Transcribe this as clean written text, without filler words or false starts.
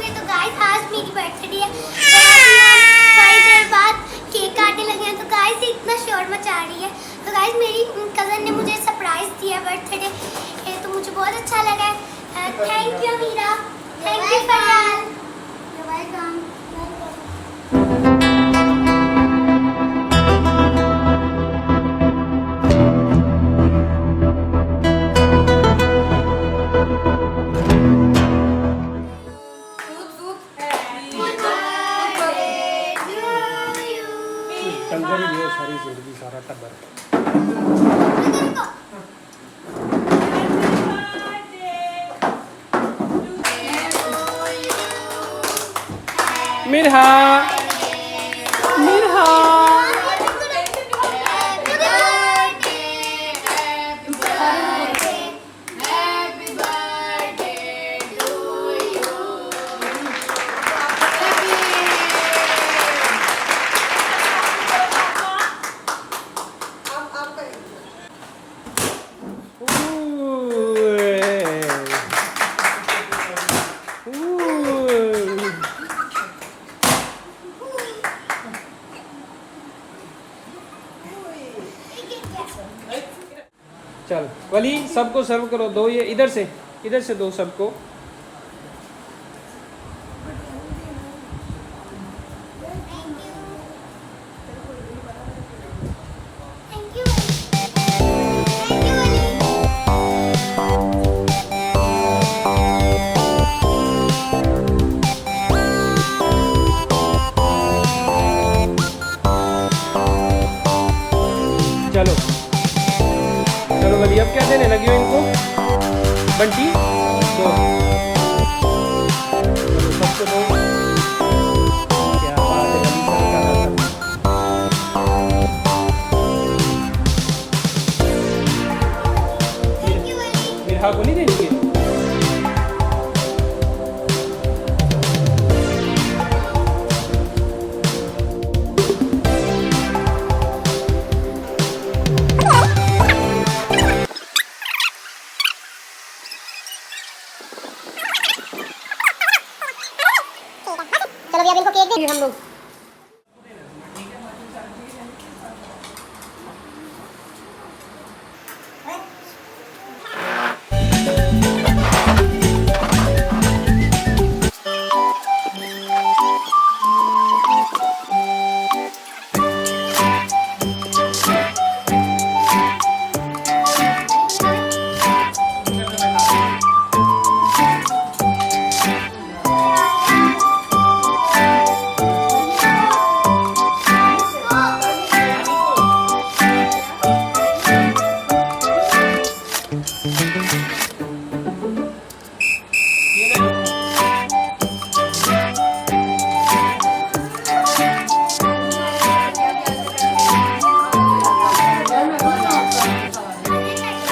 होंगे। तो गाइस आज मेरी बर्थडे है और अभी हम थोड़ी देर बाद केक काटने लगे हैं। तो गाइस इतना शोर मचा रही है। तो गाइस मेरी कज़न ने मुझे सरप्राइज दिया बर्थडे, तो मुझे बहुत अच्छा लगा है। Thank you Meera, thank you Farhan. Welcome. सारी जिंदगी सारा टब्बर मिरहा मिरहा चल वली सबको सर्व करो, दो ये इधर से दो सबको। चलो चलो वली अब क्या देने लगी हो इनको? बंटी दो, सबको दो। क्या बात है वली, मिरहा को नहीं देंगे? चलो अभी इनको केक देंगे हम लोग।